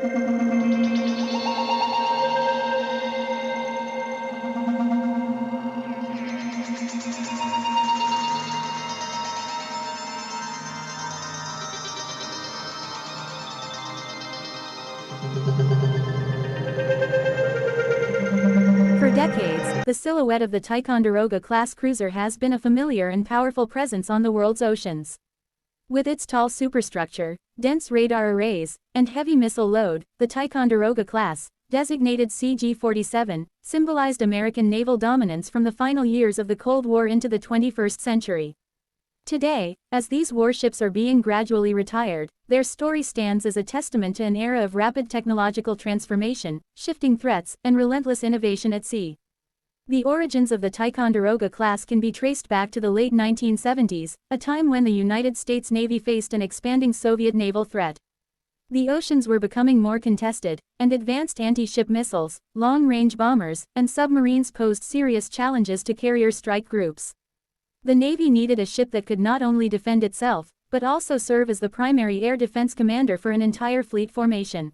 For decades, the silhouette of the Ticonderoga-class cruiser has been a familiar and powerful presence on the world's oceans. With its tall superstructure, dense radar arrays, and heavy missile load, the Ticonderoga-class, designated CG-47, symbolized American naval dominance from the final years of the Cold War into the 21st century. Today, as these warships are being gradually retired, their story stands as a testament to an era of rapid technological transformation, shifting threats, and relentless innovation at sea. The origins of the Ticonderoga-class can be traced back to the late 1970s, a time when the United States Navy faced an expanding Soviet naval threat. The oceans were becoming more contested, and advanced anti-ship missiles, long-range bombers, and submarines posed serious challenges to carrier strike groups. The Navy needed a ship that could not only defend itself, but also serve as the primary air defense commander for an entire fleet formation.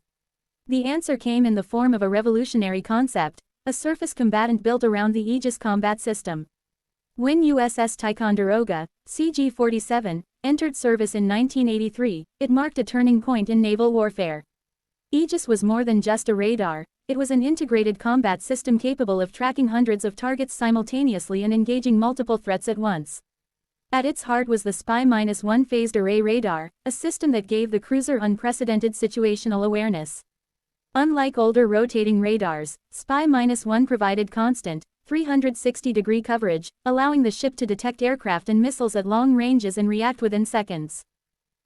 The answer came in the form of a revolutionary concept, a surface combatant built around the Aegis Combat System. When USS Ticonderoga, CG-47, entered service in 1983, it marked a turning point in naval warfare. Aegis was more than just a radar. It was an integrated combat system capable of tracking hundreds of targets simultaneously and engaging multiple threats at once. At its heart was the SPY-1 phased array radar, a system that gave the cruiser unprecedented situational awareness. Unlike older rotating radars, SPY-1 provided constant, 360-degree coverage, allowing the ship to detect aircraft and missiles at long ranges and react within seconds.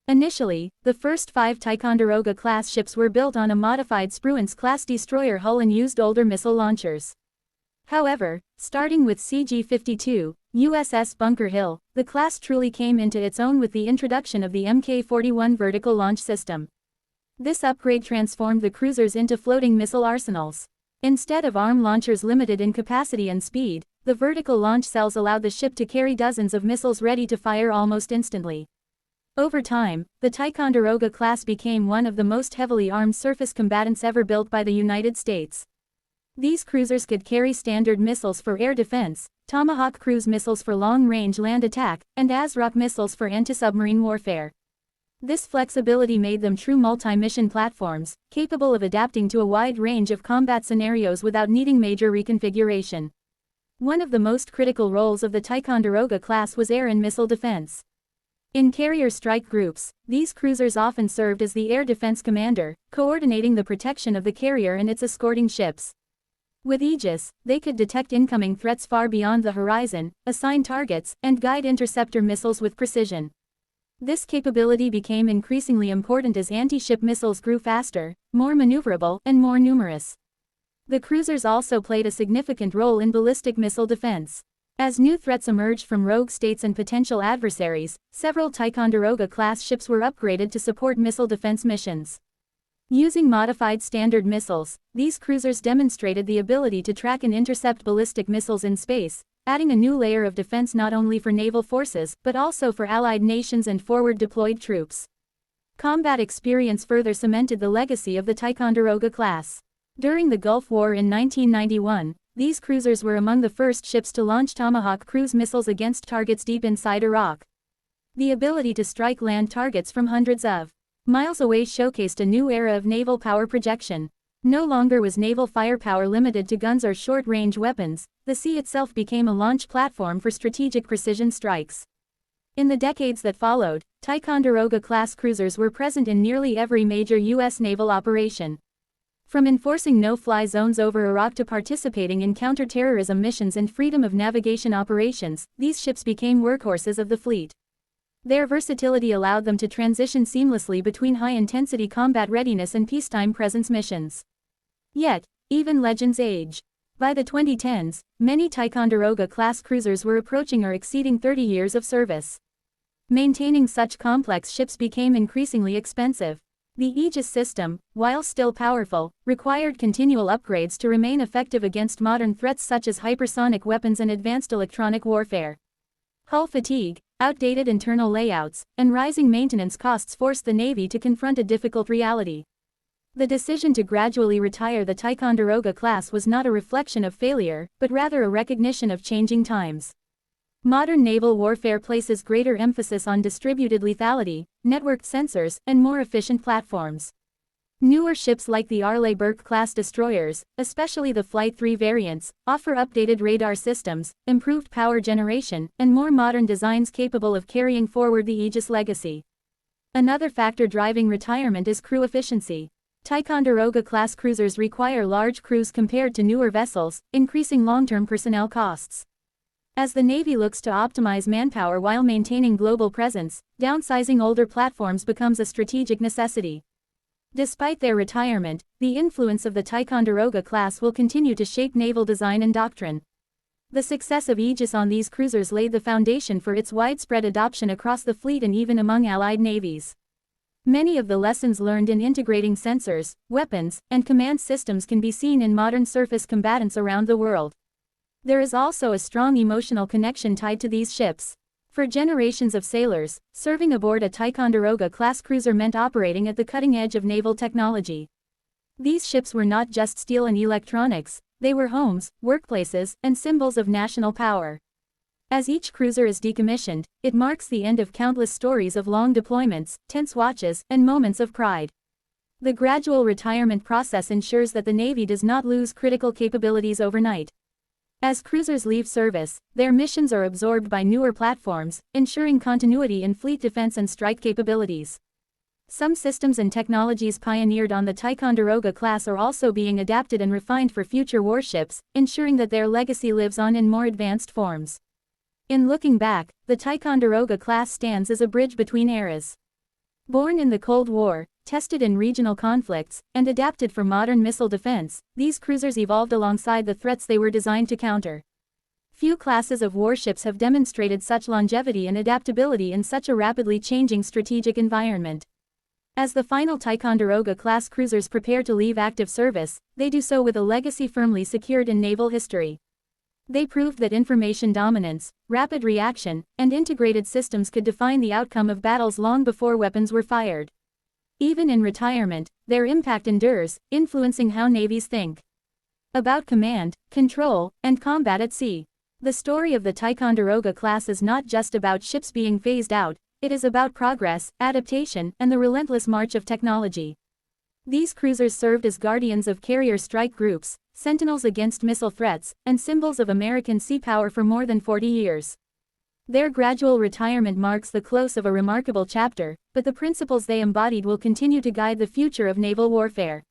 Initially, the first 5 Ticonderoga-class ships were built on a modified Spruance-class destroyer hull and used older missile launchers. However, starting with CG-52, USS Bunker Hill, the class truly came into its own with the introduction of the Mk-41 vertical launch system. This upgrade transformed the cruisers into floating missile arsenals. Instead of arm launchers limited in capacity and speed, the vertical launch cells allowed the ship to carry dozens of missiles ready to fire almost instantly. Over time, the Ticonderoga-class became one of the most heavily armed surface combatants ever built by the United States. These cruisers could carry Standard missiles for air defense, Tomahawk cruise missiles for long-range land attack, and ASROC missiles for anti-submarine warfare. This flexibility made them true multi-mission platforms, capable of adapting to a wide range of combat scenarios without needing major reconfiguration. One of the most critical roles of the Ticonderoga-class was air and missile defense. In carrier strike groups, these cruisers often served as the air defense commander, coordinating the protection of the carrier and its escorting ships. With Aegis, they could detect incoming threats far beyond the horizon, assign targets, and guide interceptor missiles with precision. This capability became increasingly important as anti-ship missiles grew faster, more maneuverable, and more numerous. The cruisers also played a significant role in ballistic missile defense. As new threats emerged from rogue states and potential adversaries, several Ticonderoga-class ships were upgraded to support missile defense missions. Using modified Standard missiles, these cruisers demonstrated the ability to track and intercept ballistic missiles in space, adding a new layer of defense not only for naval forces but also for allied nations and forward-deployed troops. Combat experience further cemented the legacy of the Ticonderoga-class. During the Gulf War in 1991, these cruisers were among the first ships to launch Tomahawk cruise missiles against targets deep inside Iraq. The ability to strike land targets from hundreds of miles away showcased a new era of naval power projection. No longer was naval firepower limited to guns or short-range weapons, the sea itself became a launch platform for strategic precision strikes. In the decades that followed, Ticonderoga-class cruisers were present in nearly every major U.S. naval operation. From enforcing no-fly zones over Iraq to participating in counter-terrorism missions and freedom of navigation operations, these ships became workhorses of the fleet. Their versatility allowed them to transition seamlessly between high-intensity combat readiness and peacetime presence missions. Yet, even legends age. By the 2010s, many Ticonderoga-class cruisers were approaching or exceeding 30 years of service. Maintaining such complex ships became increasingly expensive. The Aegis system, while still powerful, required continual upgrades to remain effective against modern threats such as hypersonic weapons and advanced electronic warfare. Hull fatigue, outdated internal layouts, and rising maintenance costs forced the Navy to confront a difficult reality. The decision to gradually retire the Ticonderoga-class was not a reflection of failure, but rather a recognition of changing times. Modern naval warfare places greater emphasis on distributed lethality, networked sensors, and more efficient platforms. Newer ships like the Arleigh Burke-class destroyers, especially the Flight 3 variants, offer updated radar systems, improved power generation, and more modern designs capable of carrying forward the Aegis legacy. Another factor driving retirement is crew efficiency. Ticonderoga-class cruisers require large crews compared to newer vessels, increasing long-term personnel costs. As the Navy looks to optimize manpower while maintaining global presence, downsizing older platforms becomes a strategic necessity. Despite their retirement, the influence of the Ticonderoga-class will continue to shape naval design and doctrine. The success of Aegis on these cruisers laid the foundation for its widespread adoption across the fleet and even among allied navies. Many of the lessons learned in integrating sensors, weapons, and command systems can be seen in modern surface combatants around the world. There is also a strong emotional connection tied to these ships. For generations of sailors, serving aboard a Ticonderoga-class cruiser meant operating at the cutting edge of naval technology. These ships were not just steel and electronics, they were homes, workplaces, and symbols of national power. As each cruiser is decommissioned, it marks the end of countless stories of long deployments, tense watches, and moments of pride. The gradual retirement process ensures that the Navy does not lose critical capabilities overnight. As cruisers leave service, their missions are absorbed by newer platforms, ensuring continuity in fleet defense and strike capabilities. Some systems and technologies pioneered on the Ticonderoga-class are also being adapted and refined for future warships, ensuring that their legacy lives on in more advanced forms. In looking back, the Ticonderoga-class stands as a bridge between eras. Born in the Cold War, tested in regional conflicts, and adapted for modern missile defense, these cruisers evolved alongside the threats they were designed to counter. Few classes of warships have demonstrated such longevity and adaptability in such a rapidly changing strategic environment. As the final Ticonderoga-class cruisers prepare to leave active service, they do so with a legacy firmly secured in naval history. They proved that information dominance, rapid reaction, and integrated systems could define the outcome of battles long before weapons were fired. Even in retirement, their impact endures, influencing how navies think about command, control, and combat at sea. The story of the Ticonderoga-class is not just about ships being phased out, it is about progress, adaptation, and the relentless march of technology. These cruisers served as guardians of carrier strike groups, sentinels against missile threats, and symbols of American sea power for more than 40 years. Their gradual retirement marks the close of a remarkable chapter, but the principles they embodied will continue to guide the future of naval warfare.